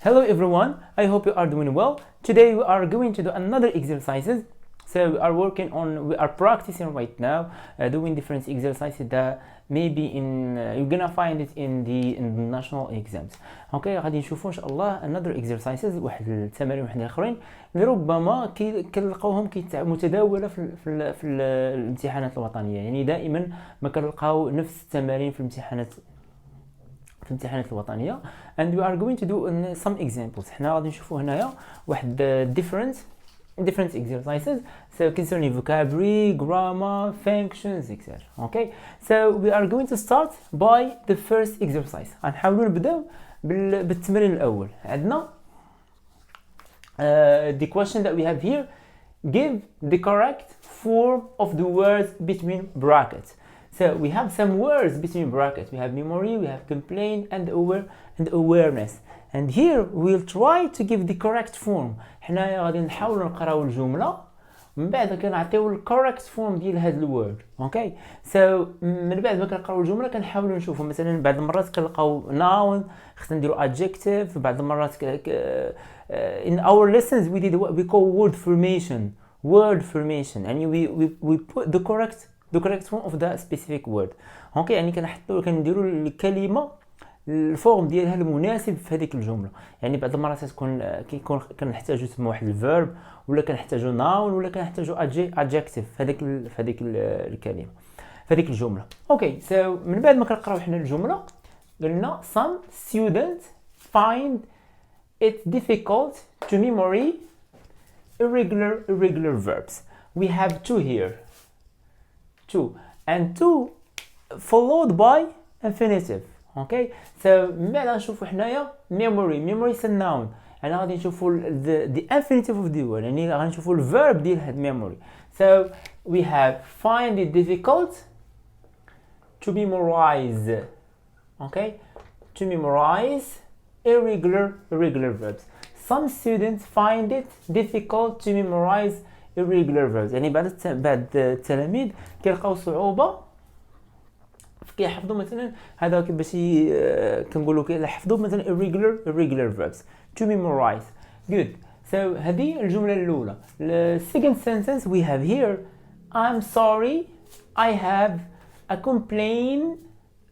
Hello everyone, I hope you are doing well. Today we are going to do another exercises. So we are practicing right now, doing different exercises that maybe you're gonna find it in the national exams. اوكي غادي نشوفوا ان شاء الله another exercises، واحد التمارين واحد اخرين اللي ربما كنلقاوهم متداوله في الامتحانات الوطنيه. يعني دائما ما كنلقاو نفس التمارين في الامتحانات الوطنيه. and we are going to do some examples. حنا غادي نشوفوا هنايا واحد different exercises, so concerning vocabulary, grammar, functions, etc. Okay, so we are going to start by the first exercise. غنحاولوا نبداو بالتمرين الاول. عندنا the question that we have here: give the correct form of the words between brackets. So we have some words between brackets. We have memory, we have complain, and awareness. And here we'll try to give the correct form. حنايا غادي نحاولوا نقراو الجمله من بعد كنعطيو الكوريكت فورم ديال هذا الوورد. اوكي سو من بعد ما كنقراو الجمله كنحاولوا نشوفوا مثلا بعض المرات كنلقاو noun خصنا نديرو adjective. بعض المرات in our lessons we did what we call word formation and we put the correct form of the specific word. اوكي يعني كنديروا الكلمه الفورم ديالها المناسب في هذيك الجمله. يعني بعض المرات كيكون كنحتاجو تسمى واحد الفيرب، ولا كنحتاجو ناون، ولا كنحتاجو adjective في هذيك الكلمه في هذيك الجمله. اوكي سو من بعد ما كنقراو حنا الجمله قلنا some students find it difficult to memory irregular verbs. We have two and two followed by infinitive. اوكي سو من بعد غنشوفوا حنايا memory is a noun. انا غادي نشوفوا the infinitive of the word، يعني غنشوفوا الفيرب ديال هاد memory. So we have find it difficult to memorize. Okay, to memorize irregular verbs. Some students find it difficult to memorize irregular verbs. يعني بعض التلاميذ كيلقاو صعوبة كيحفظوا مثلا هذا باش كنقولوا كيحفظوا مثلا irregular verbs to memorize. Good. So هذه الجملة الأولى. The second sentence we have here: I'm sorry, I have a complaint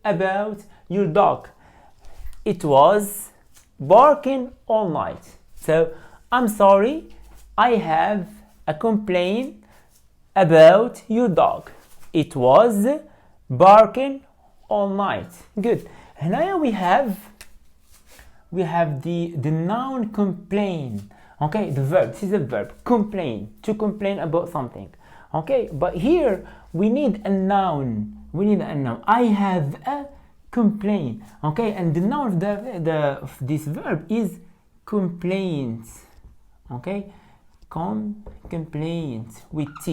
about your dog. It was barking all night. So I'm sorry, I have a complaint about your dog. It was barking all night. Good. هنايا we have the noun complain. Okay, the verb. This is a verb. Complain. To complain about something. Okay, but here we need a noun. I have a complaint. Okay, and the noun of this verb is complaint. Okay, complaint with T.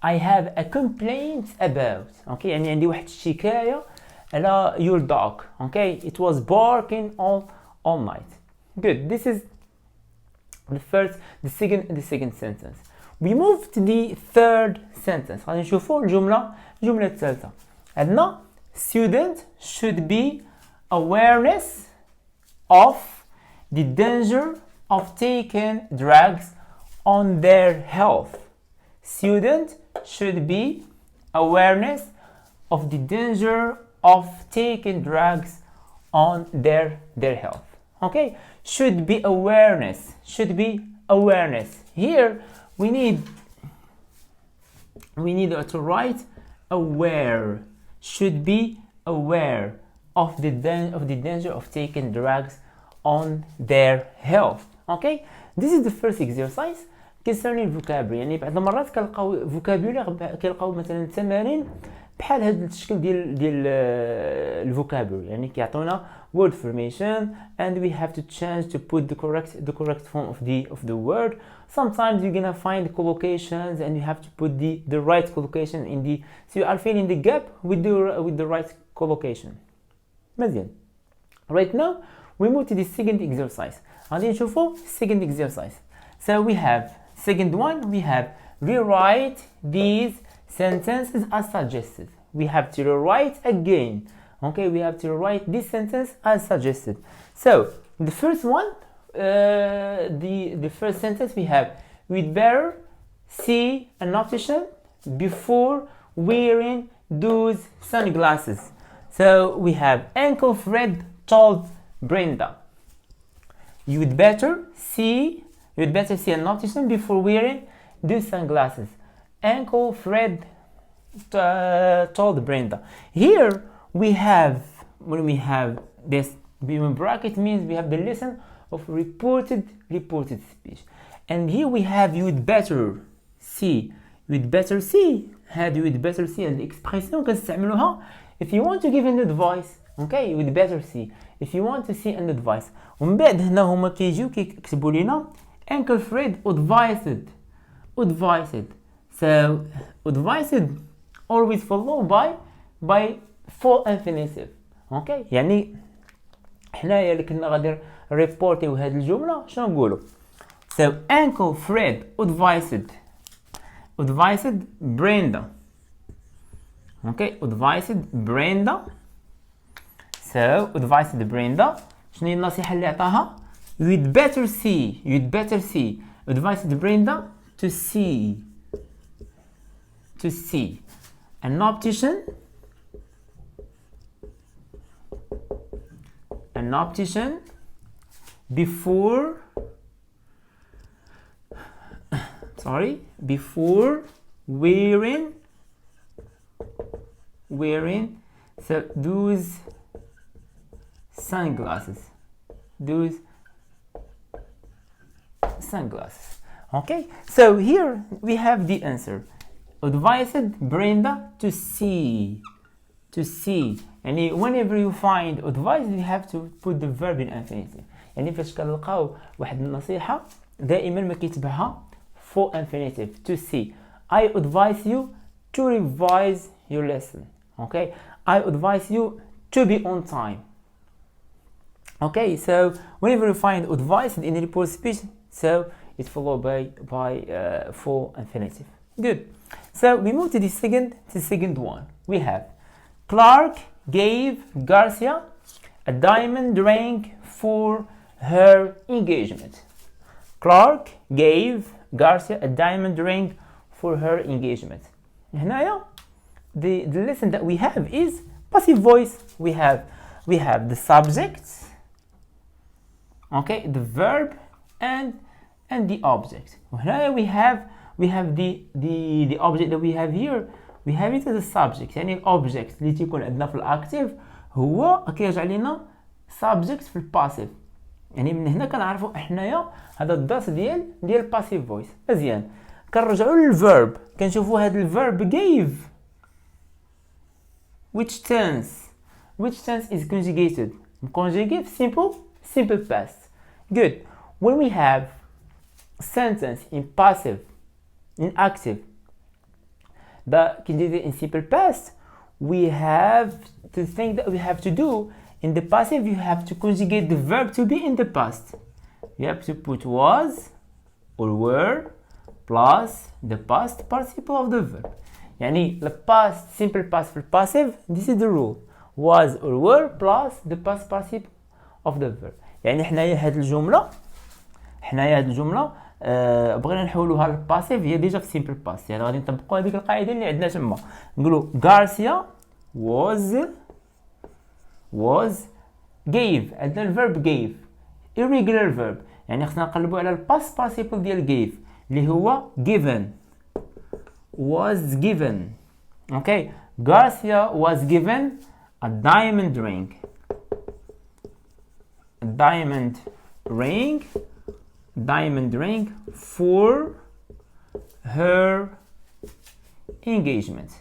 I have a complaint about. Okay, يعني عندي واحد الشكاية على your dog. Okay, it was barking all night. Good. This is the second sentence. We move to the third sentence. غادي نشوفوا الجملة الثالثة. عندنا student should be awareness of the danger of taking drugs on their health. Student should be awareness of the danger of taking drugs on their health. Okay, should be awareness. Here we need to write aware. Should be aware of the danger of taking drugs on their health. Okay, this is the first exercise concerning vocabulary. يعني بعض المرات كنلقاو vocabulary كيلقاو مثلا تمارين بحال هذا الشكل ديال الفوكابولري. يعني كيعطونا word formation and we have to change to put the correct form of the word. Sometimes you're gonna find collocations and you have to put the right collocation in the, so you are filling the gap with the right collocation. مزيان. Right now we move to the second exercise. غادي نشوفوا second exercise. So we have second one, we have rewrite these sentences as suggested. We have to rewrite again. Okay, we have to rewrite this sentence as suggested. So the first one the first sentence we have we'd better see an optician before wearing those sunglasses. So we have Uncle Fred told Brenda, you'd better see an optician before wearing those sunglasses. Uncle Fred told Brenda. Here we have, when we have this in bracket, means we have the lesson of reported speech. And here we have you'd better see. You'd better see. هذه you'd better see الإكسبريسيون كنستعملوها if you want to give an advice. Okay, you'd better see if you want to see an advice. ومن بعد هنا هما كيجيو كيكتبوا لنا Uncle Fred advised. So advised always followed by full infinitive. Okay, يعني حنايا اللي كنا غادي ريبورتيو هاد الجملة شنو نقولوا؟ So Uncle Fred advised Brenda. Okay, advised Brenda. So advised Brenda. شنو هي النصيحة اللي عطاها؟ You'd better see. Advised Brenda to see an optician before wearing those sunglasses. Okay, so here we have the answer. Advised Brenda to see. يعني whenever you find advised you have to put the verb in infinitive. يعني فاش كنلقاو واحد النصيحة دائما ما كيتبعها full infinitive. To see. I advise you to revise your lesson. Okay, I advise you to be on time. Okay, so whenever you find advised in a report speech, so it's followed by full infinitive. Good. So we move to the second one. We have Clark gave Garcia a diamond ring for her engagement. Clark gave Garcia a diamond ring for her engagement. هنايا the lesson that we have is passive voice. We have the subject, okay, the verb and the object. وهنا we have the object that we have here. We have it as a subject. يعني الأوبجكت اللي تيكون عندنا في الأكتيف هو كيرجع لنا subject في الباسيف. يعني من هنا كنعرفوا حنايا هذا الدرس ديال passive voice. مزيان كنرجعوا للverb كنشوفوا هذا الverb gave. Which tense is conjugated? Conjugate simple past. Good. When we have sentence in passive, in active, but conjugated in simple past, we have to think that we have to do in the passive. You have to conjugate the verb to be in the past. You have to put was or were plus the past participle of the verb. يعني the past simple past for passive. This is the rule. Was or were plus the past participle of the verb. يعني حنايا هاد الجملة بغينا نحولوها للباسيف هي ديجا في سيمبل باست. يعني غادي نطبقوا هذيك القاعده اللي عندنا تما نقولوا Garcia was gave. عندنا الفيرب gave irregular verb يعني خصنا نقلبوا على الباست بارتيسيبل ديال gave اللي هو given. Was given. Okay, Garcia was given a diamond ring. Diamond ring for her engagement.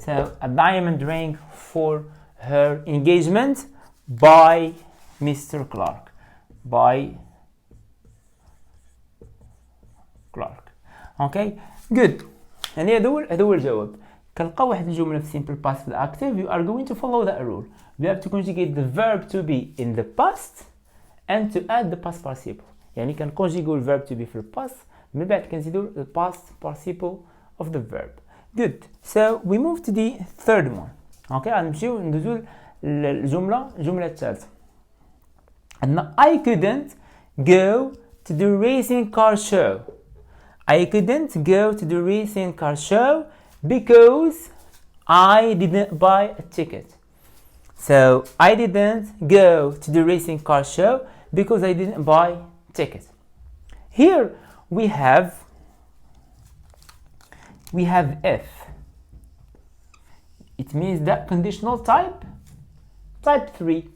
So a diamond ring for her engagement by Mr. Clark. Okay, good. يعني هذا هو الجواب. كنلقاو واحد الجملة في simple past في active. You are going to follow that rule. You have to conjugate the verb to be in the past and to add the past participle. يعني كنكونجيغو الverb to be في past من بعد كنزيدو the past participle of the verb. Good. So we move to the third one. Okay, غنمشيو ندوزو الجملة الثالثة. عندنا I couldn't go to the racing car show. I couldn't go to the racing car show because I didn't buy a ticket. So I didn't go to the racing car show because I didn't buy a ticket. Here we have if. It means that conditional type 3.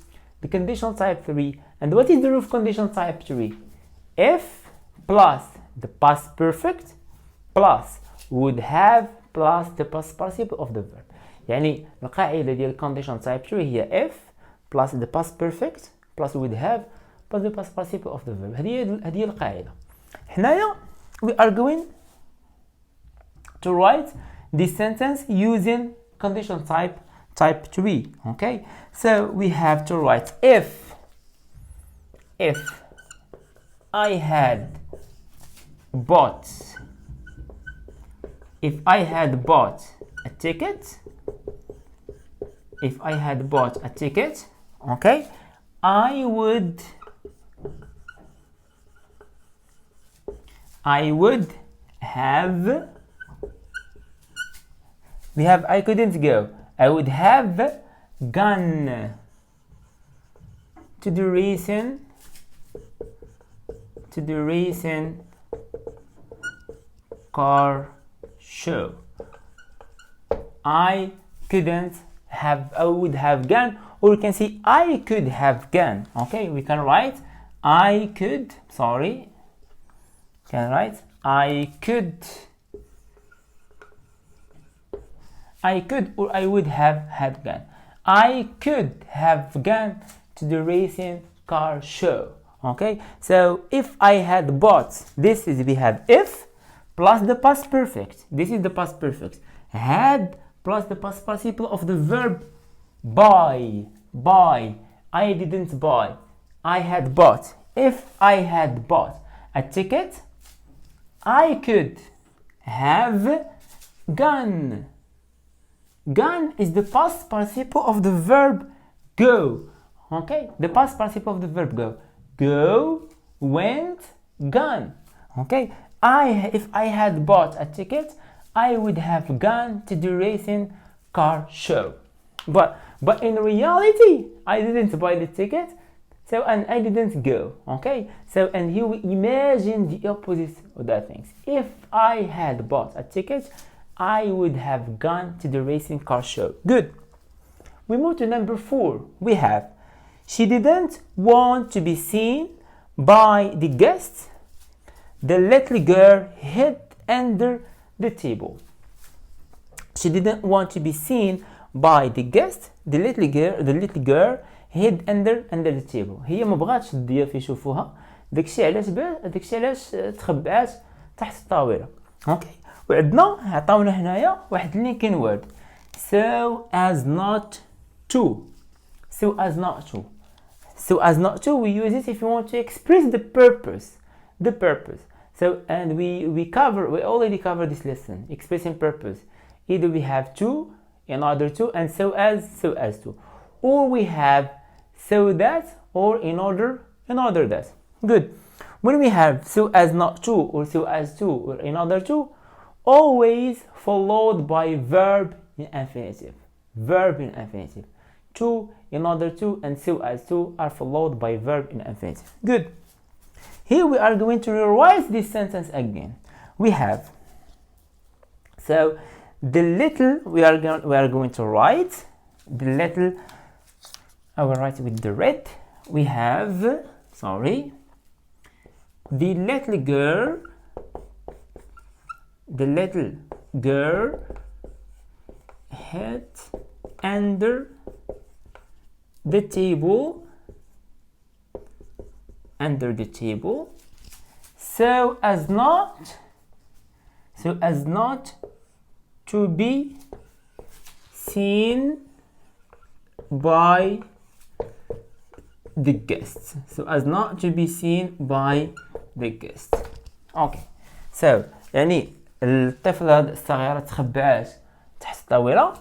The conditional type 3. And what is the rule of conditional type 3? If plus the past perfect plus would have plus the past participle of the verb. يعني القاعدة ديال conditional type 3 هي if plus the past perfect plus would have plus the past participle of the verb. هذه هي القاعدة. حنايا we are going to write this sentence using conditional type 3. Okay, so we have to write if I had bought a ticket, okay, I would have, we have I couldn't go. I would have gone to the racing car show. I couldn't have, I would have gone, or we can say I could have gone. Okay, we can write I could, sorry, can write I could or I would have had gone. I could have gone to the racing car show. Okay, so if I had bought, this is, we have if plus the past perfect. This is the past perfect. Had plus the past participle of the verb buy. I didn't buy. I had bought. If I had bought a ticket, I could have gone. Gone is the past participle of the verb go. Okay, the past participle of the verb go. Go, went, gone. Okay, if I had bought a ticket, I would have gone to the racing car show. But in reality, I didn't buy the ticket, so, and I didn't go. Okay, so, and here we imagine the opposite of that things. If I had bought a ticket, I would have gone to the racing car show. Good. We move to number 4. We have, she didn't want to be seen by the guests. The little girl hid under the table. She didn't want to be seen by the guests. The little girl hid under the table. هي ما بغاتش الضياف يشوفوها. داكشي علاش تخبعات تحت الطاولة. اوكي. وعندنا عطاونا هنايا واحد لينكين وورد. So as not to. So as not to, we use it if you want to express the purpose. So, and we already covered this lesson, expressing purpose. Either we have to, in order to, and so as to. Or we have so that, or in order that. Good. When we have so as not to, or so as to, or in order to, always followed by verb in infinitive. To, in order to, and so as to are followed by verb in infinitive. Good. Here we are going to revise this sentence again. We have, so the little, we are going to write the little, I will write with the red. We have, the little girl hid under the table, so as not to be seen by the guests. Okay, so يعني الطفل هذا الصغيرة تخبعات تحت الطاولة.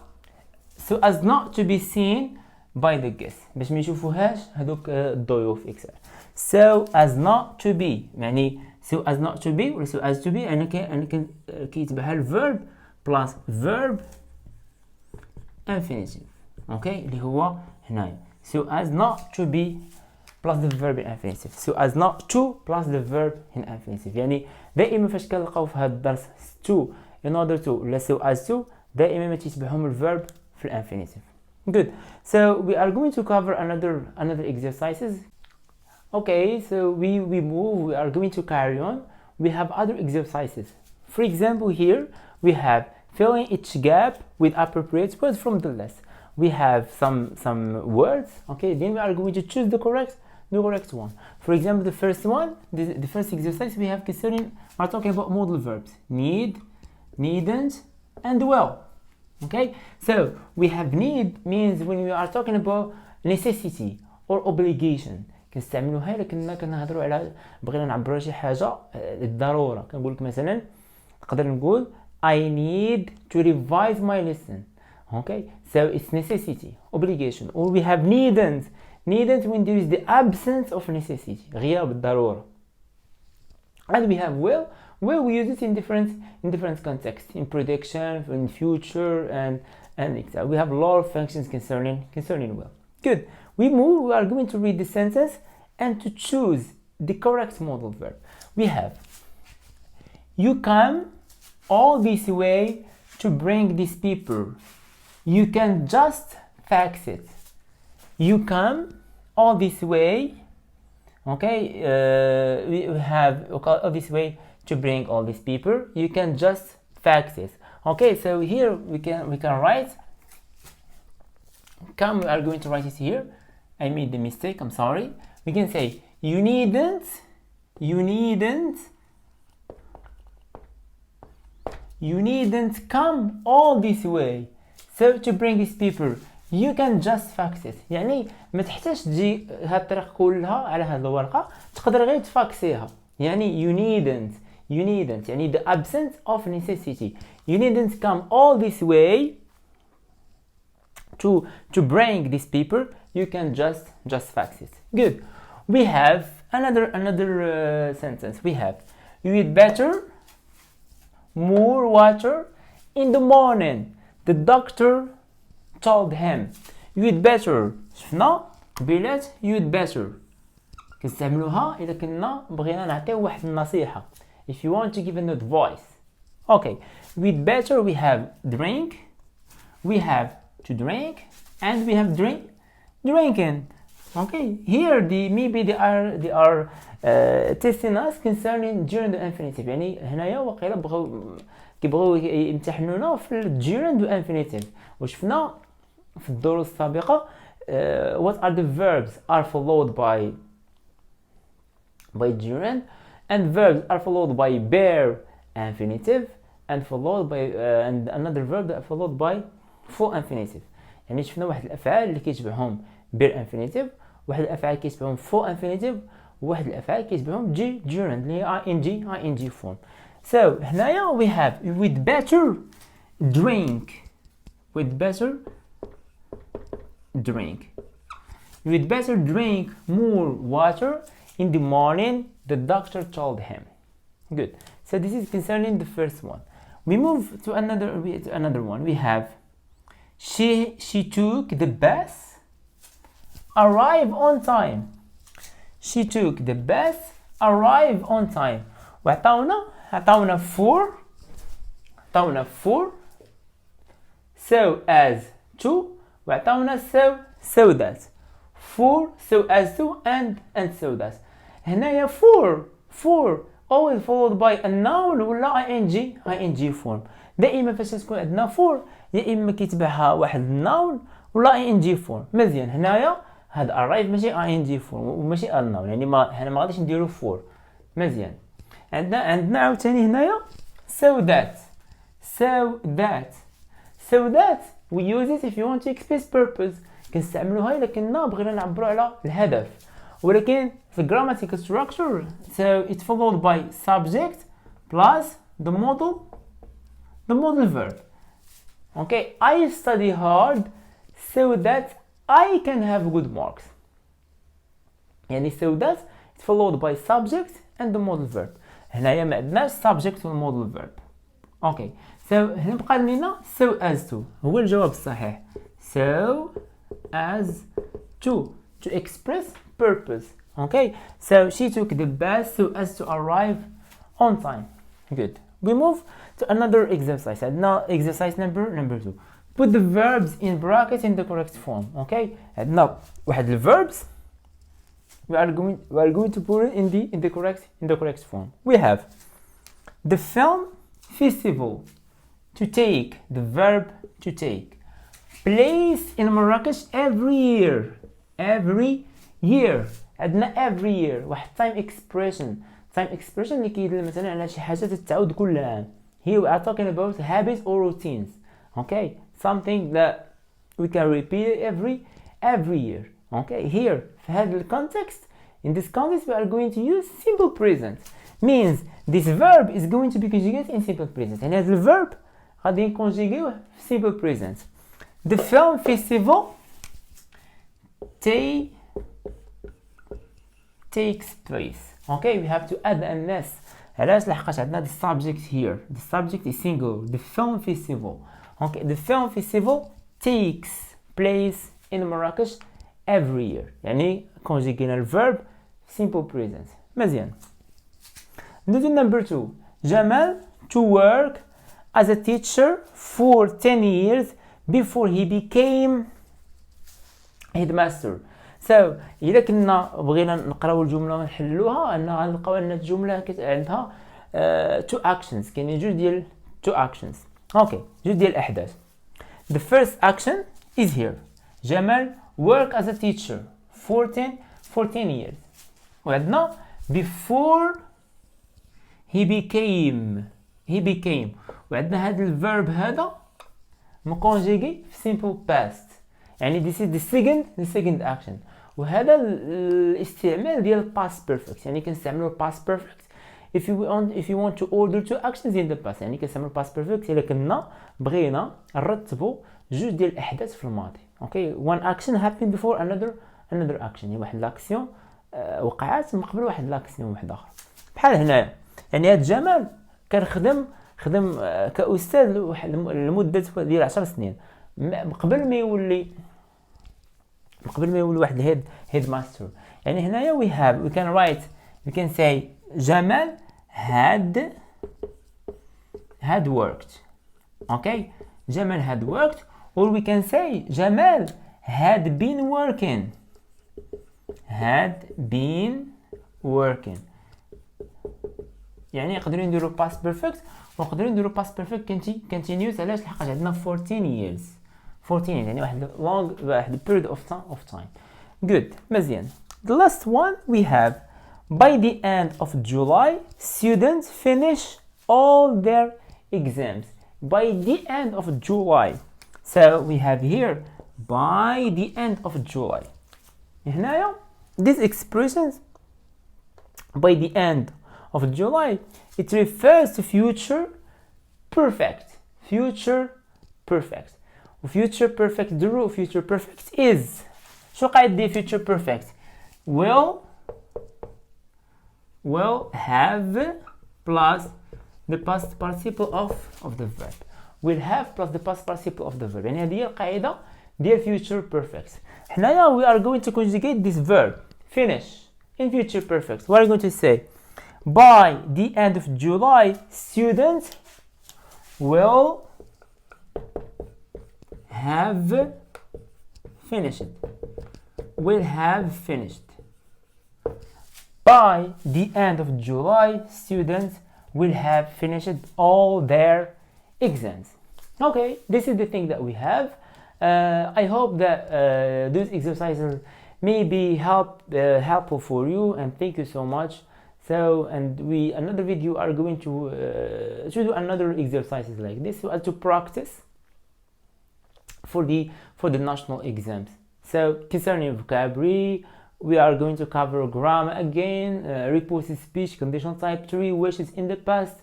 So as not to be seen by the guest باش ما يشوفوهاش هذوك الضيوف اكسل. so as not to be يعني so as not to be ولا so as to be أنا كيتبعها الverb plus verb infinitive اوكي اللي هو هنايا so as not to be plus the verb in infinitive so as not to plus the verb in infinitive يعني دائما فاش كنلقاو في هذا الدرس to in order to ولا so as to دائما ما تيتبعهم الverb في الانفينيتيف. good so we are going to cover another exercises. okay so we are going to carry on. we have other exercises. for example here we have filling each gap with appropriate words from the list. we have some words. okay then we are going to choose the correct one. for example the first one, the first exercise we have concerning, we're talking about modal verbs need, needn't and well. okay so we have need means when we are talking about necessity or obligation كنستعملوها لكننا كنهضروا على بغينا نعبروا على شي حاجه للضروره. كنقول لك مثلا نقدر نقول I need to revise my lesson. okay so it's necessity, obligation. or we have needn't when there is the absence of necessity, غياب الضروره. and we have will we use it in different contexts, in prediction, in future and etc. we have a lot of functions concerning will. good we are going to read the sentence and to choose the correct modal verb. we have you come all this way to bring this paper. you can just fax it. you come all this way. okay we have all this way to bring all these people. you can just fax it. okay so here we can write come. we are going to write it here. I made the mistake, I'm sorry. we can say you needn't come all this way so to bring these people. you can just fax it يعني ما تحتاج تجي هاد الطريق كلها على هاد الورقه، تقدر غير تفاكسيها. يعني you needn't يعني the absence of necessity. you needn't come all this way to bring these people. you can just fax it. good we have another sentence. we have you eat better more water in the morning. the doctor told him. you eat better شفنا بلات you eat better كنستعملوها إذا كنا بغينا نعطيو واحد النصيحة. if you want to give an advice. okay you eat better we have drink, we have to drink and we have drinking. okay here maybe they are testing us concerning during the infinitive. يعني هنايا وقيلا كيبغيو يمتحنونا في الجيرند والانفينيتيف. وشفنا في الدروس السابقه what are the verbs are followed by gerund and verbs are followed by bare infinitive and followed by and another verb that are followed by full infinitive. يعني شفنا واحد الافعال اللي كيتبعهم bare infinitive، واحد الافعال كيتبعهم full infinitive، وواحد الافعال كيتبعهم gerund اللي هي ing form. so هنايا we have with better drink more water in the morning, the doctor told him. good so this is concerning the first one. we move to another one. we have she took the bus, arrive on time. she took the bus, arrive on time. وعطاونا for so as to، وعطاونا so that. for so as to and so that. هنايا for always followed by a noun ولا ing form. دائما فاش تكون عندنا for يا اما كيتبعها واحد الناون ولا ing form. مزيان هنايا هاد arrive ماشي ing form وماشي الناون، يعني هنا ما غاديش نديرو for. مزيان عندنا عاوتاني هنايا so that we use it if you want to express purpose. كنستعملوها الا كنا بغينا نعبروا على الهدف، ولكن في grammatical structure so it's followed by subject plus the modal verb. okay I study hard so that I can have good marks. يعني so that it's followed by subject and the modal verb. هنايا ما عندناش subject و modal verb. اوكي so هنا بقى لنا so as to هو الجواب الصحيح. so as to express purpose. Okay, so she took the bus so as to arrive on time. Good. We move to another exercise. عندنا exercise number 2. Put the verbs in brackets in the correct form. Okay, عندنا واحد ال verbs. We are going to put it in the correct form. We have the film festival. To take, the verb to take. Place in Marrakesh every year. عندنا every year واحد time expression اللي كيدل مثلا على شي حاجه تتعاود كل عام. Here we are talking about habits or routines. Okay, something that we can repeat every year. Okay, here في هذا context, in this context we are going to use simple present. Means this verb is going to be conjugated in simple present. يعني هذا الverb غادي نكونجيغيوه في simple present. The film festival takes place. Okay, we have to add an s. علاش لحقاش عندنا the subject here. The subject is singular. The film festival. Okay, the film festival takes place in Marrakesh every year. يعني conjugating الverb simple present. مزيان. Note number 2. Jamal to work as a teacher for 10 years before he became headmaster. So إذا كنا بغينا نقراو الجملة ونحلوها أننا غنلقاو أن الجملة عندها two actions. كاينين two actions. Okay, جوج ديال الأحداث. The first action is here. Jamal work as a teacher for 10 years. وعندنا before he became وعندنا هذا الverb هذا مكونجيغي في simple past. يعني this is the second action. وهذا الاستعمال ديال past perfect. يعني كنستعملوا past perfect if you want to order two actions in the past. يعني كنستعملوا past perfect إلا كنا بغينا نرتبوا جوج ديال الأحداث في الماضي. Okay, one action happened before another action. يعني واحد لاكسيون وقعات من قبل واحد لاكسيون واحد آخر. بحال هنايا يعني هاد جمال كان خدم كأستاذ لمدة ديال 10 سنين قبل ما يولي واحد هيد ماستر. يعني هنايا we can say Jamal had worked. Okay, Jamal had worked, or we can say Jamal had been working. يعني نقدروا نديروا past perfect ونقدروا نديروا past perfect continuous. علاش لحقاش عندنا 14 years. 14 يعني واحد period of time. Good. مزيان. The last one we have by the end of July students finish all their exams. By the end of July. So we have here by the end of July. هنايا these expressions by the end of July it refers to future perfect. وfuture perfect the rule of future perfect is شو قاعد دي future perfect will have plus the past participle of the verb. Will have plus the past participle of the verb. يعني هذه هي القاعدة ديال future perfect. حنايا we are going to conjugate this verb finish in future perfect. What are you going to say? By the end of July students will have finished. By the end of July students will have finished all their exams. Okay, this is the thing that we have. I hope that those exercises may be helpful for you, and thank you so much. So, and another video are going to do another exercises like this to practice for the national exams. So, concerning vocabulary, we are going to cover grammar again, reported speech, conditional type 3, wishes in the past,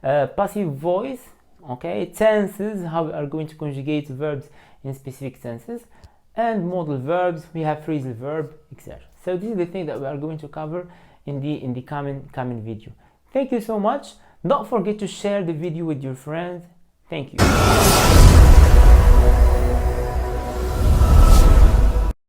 passive voice, okay, tenses, how we are going to conjugate verbs in specific tenses, and modal verbs, we have phrasal verb, etc. So this is the thing that we are going to cover in the coming video. Thank you so much. Don't forget to share the video with your friends. Thank you.